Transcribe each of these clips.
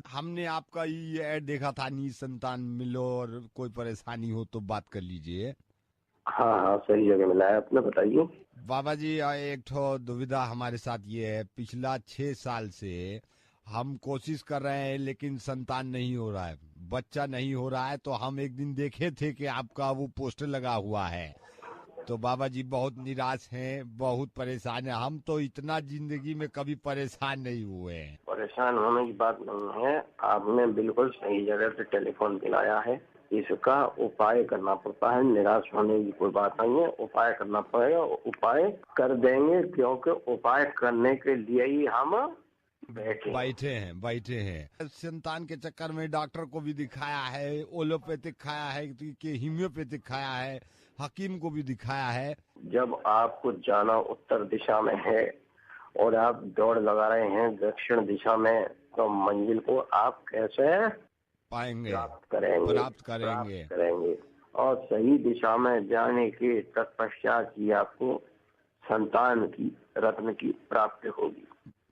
हमने आपका ये ऐड देखा था, निसंतान मिलो और कोई परेशानी हो तो बात कर लीजिए। हाँ हाँ, सही जगह मिला है आपने, बताइए। बाबा जी, एक ठो दुविधा हमारे साथ ये है, पिछला 6 साल से हम कोशिश कर रहे हैं लेकिन संतान नहीं हो रहा है, बच्चा नहीं हो रहा है। तो हम एक दिन देखे थे कि आपका वो पोस्टर लगा हुआ है, तो बाबा जी बहुत निराश हैं, बहुत परेशान हैं। हम तो इतना जिंदगी में कभी परेशान नहीं हुए हैं। परेशान होने की बात नहीं है, आपने बिल्कुल सही जगह पे टेलीफोन मिलाया है। इसका उपाय करना पड़ता है, निराश होने की कोई बात नहीं है, उपाय करना पड़ेगा, उपाय कर देंगे, क्योंकि उपाय करने के लिए ही हम बैठे हैं। संतान के चक्कर में डॉक्टर को भी दिखाया है, ओलोपैथिक खाया है कि होम्योपैथिक खाया है, हकीम को भी दिखाया है। जब आपको जाना उत्तर दिशा में है और आप दौड़ लगा रहे हैं दक्षिण दिशा में, तो मंजिल को आप कैसे पाएंगे, प्राप्त करेंगे? प्राप्त करेंगे। प्राप्त करेंगे। और सही दिशा में जाने के तत्पश्चात ही आपको संतान की, रत्न की प्राप्ति होगी।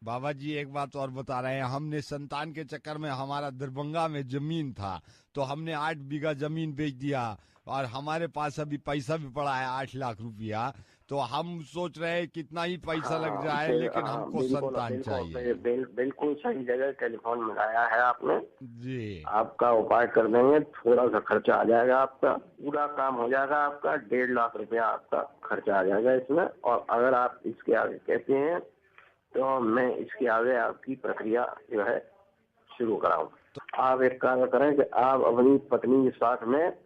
बाबा जी एक बात और बता रहे हैं, हमने संतान के चक्कर में, हमारा दरभंगा में जमीन था तो हमने 8 बीघा जमीन बेच दिया और हमारे पास अभी पैसा भी पड़ा है 8 लाख रुपया। तो हम सोच रहे हैं कितना ही पैसा लग जाए लेकिन हमको संतान चाहिए। बिल्कुल सही जगह टेलीफोन मिलाया है आपने जी। आपका उपाय कर देंगे। थोड़ा सा खर्चा आ जाएगा, आपका पूरा काम हो जाएगा, आपका 1.5 लाख रुपया आपका खर्चा आ जाएगा इसमें। और अगर आप इसके आगे कहते हैं तो मैं इसके आगे आपकी प्रक्रिया जो है शुरू कराऊं। तो आप एक कार्य करें कि आप अपनी पत्नी के साथ में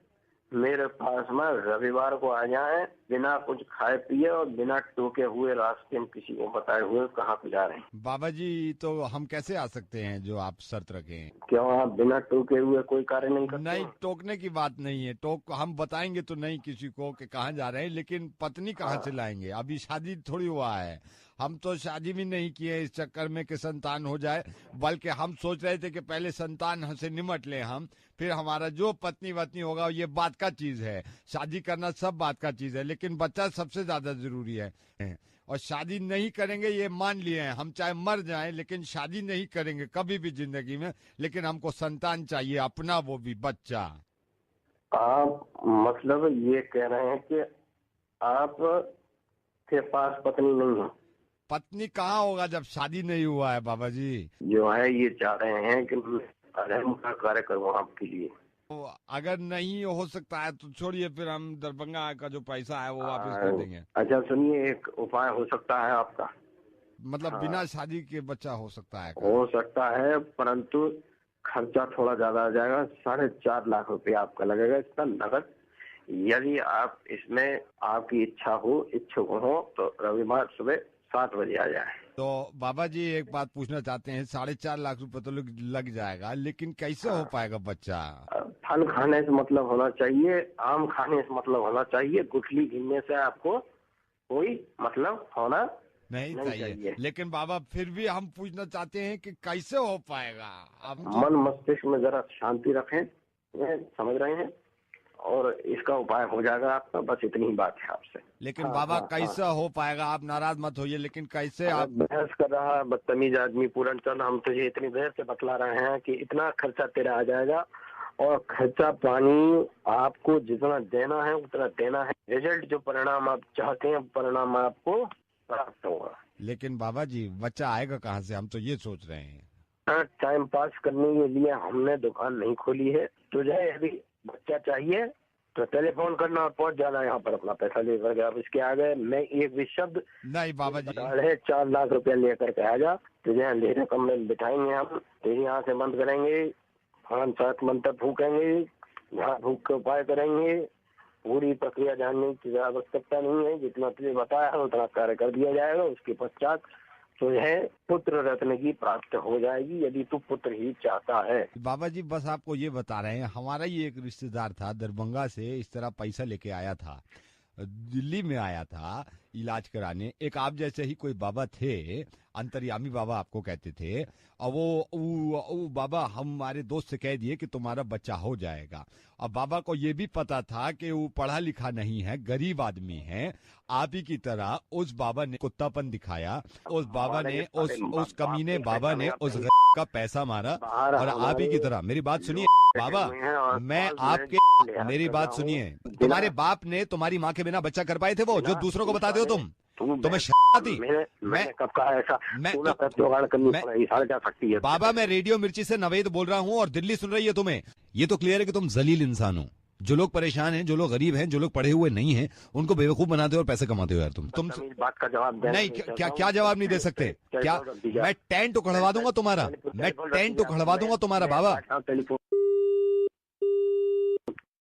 मेरे पास में रविवार को आ जाएं, बिना कुछ खाए पिए और बिना टोके हुए, रास्ते में किसी को बताए हुए कहाँ पे जा रहे हैं। बाबा जी तो हम कैसे आ सकते हैं जो आप शर्त रखें? क्यों, आप बिना टोके हुए कोई कार्य नहीं करते? नहीं, टोकने की बात नहीं है, टोक हम बताएंगे तो नहीं किसी को कि कहाँ जा रहे हैं, लेकिन पत्नी कहाँ से लाएंगे? अभी शादी थोड़ी हुआ है, हम तो शादी भी नहीं किए इस चक्कर में कि संतान हो जाए, बल्कि हम सोच रहे थे कि पहले संतान से निमट लें हम, फिर हमारा जो पत्नी वत्नी होगा ये बात का चीज है, शादी करना सब बात का चीज है, लेकिन बच्चा सबसे ज्यादा जरूरी है। और शादी नहीं करेंगे ये मान लिए हैं हम, चाहे मर जाएं लेकिन शादी नहीं करेंगे कभी भी जिंदगी में, लेकिन हमको संतान चाहिए अपना, वो भी बच्चा। आप मतलब ये कह रहे हैं कि आप के पास पत्नी नहीं है? पत्नी कहाँ होगा जब शादी नहीं हुआ है बाबा जी। जो है ये चाह रहे हैं कि मैं अधर्म का कार्य करूँ आपके लिए। तो अगर नहीं हो सकता है तो छोड़िए, फिर हम दरभंगा का जो पैसा है वो वापस कर देंगे। अच्छा सुनिए, एक उपाय हो सकता है आपका। मतलब हाँ, बिना शादी के बच्चा हो सकता है का? हो सकता है, परंतु खर्चा थोड़ा ज्यादा आ जाएगा। 4.5 लाख रुपया आपका लगेगा इसका नगद। यदि आप इसमें आपकी इच्छा हो, इच्छुक हो, तो रविवार सुबह 7 बजे आ जाए। तो बाबा जी एक बात पूछना चाहते हैं, 4.5 लाख रुपए तो लग जाएगा, लेकिन कैसे हो पाएगा बच्चा? फल खाने से मतलब होना चाहिए, आम खाने से मतलब होना चाहिए, गुठली गिनने से आपको कोई मतलब होना नहीं नहीं चाहिए। लेकिन बाबा फिर भी हम पूछना चाहते हैं कि कैसे हो पाएगा? हम तो मन मस्तिष्क में जरा शांति रखें, ये समझ रहे हैं, और इसका उपाय हो जाएगा आपका। बस इतनी ही बात है आपसे। लेकिन बाबा कैसे हो पाएगा? आप नाराज मत होइए, लेकिन कैसे आप? बहस कर रहा है बदतमीज आदमी पूरन चंद, हम तुझे इतनी देर से बतला रहे हैं कि इतना खर्चा तेरा आ जाएगा, और खर्चा पानी आपको जितना देना है उतना देना है। रिजल्ट जो परिणाम आप चाहते हैं, परिणाम आपको प्राप्त होगा। लेकिन बाबा जी बच्चा आएगा कहाँ से, हम तो ये सोच रहे हैं। टाइम पास करने के लिए हमने दुकान नहीं खोली है। तुझे यदि बच्चा चाहिए तो टेलीफोन करना और पहुंच जाना यहाँ पर अपना पैसा लेकर के। अब इसके आगे मैं एक भी शब्द नहीं बाबा जी। 4 लाख रुपया लेकर के आ जा, तुझे अंधेरे कमरे में बिठाएंगे हम, तेरी आंखें बंद करेंगे, 5-7 मंत्र फूकेंगे, झाड़ फूक के उपाय करेंगे। पूरी प्रक्रिया जानने की आवश्यकता नहीं है, जितना तुझे बताया है उतना कार्य कर दिया जाएगा। उसके पश्चात तुझे पुत्र रत्न की प्राप्त हो जाएगी, यदि तू पुत्र ही चाहता है। बाबा जी बस आपको ये बता रहे हैं, हमारा ही एक रिश्तेदार था दरभंगा से, इस तरह पैसा लेके आया था, दिल्ली में आया था इलाज कराने। एक आप जैसे ही कोई बाबा थे, अंतर्यामी बाबा आपको कहते थे, और वो बाबा हमारे दोस्त से कह दिए कि तुम्हारा बच्चा हो जाएगा। और बाबा को ये भी पता था कि वो पढ़ा लिखा नहीं है, गरीब आदमी है, आप ही की तरह। उस बाबा ने कुत्तापन दिखाया, उस बाबा ने उस कमीने बाबा ने उस का पैसा मारा बाहर और आप ही की तरह मेरी बात सुनिए बाबा, मैं आपके मेरी बात सुनिए, तुम्हारे बाप ने तुम्हारी माँ के बिना बच्चा कर पाए थे वो जो दूसरों को बताते हो तुम? तुम्हें शर्म आती? मैं कब कहा ऐसा? मैं जुगाड़ करनी पड़ेगी, साढ़े जा सकती है बाबा, मैं रेडियो मिर्ची से नवेद बोल रहा हूँ और दिल्ली सुन रही है तुम्हें। ये तो क्लियर है कि तुम जलील इंसान हो। जो लोग परेशान हैं, जो लोग गरीब हैं, जो लोग पढ़े हुए नहीं हैं, उनको बेवकूफ बनाते हो और पैसे कमाते हो यार तुम बात का जवाब नहीं। क्या जवाब नहीं दे सकते? क्या मैं टेंट उखड़वा दूंगा तुम्हारा? मैं टेंट उखड़वा दूंगा तुम्हारा बाबा।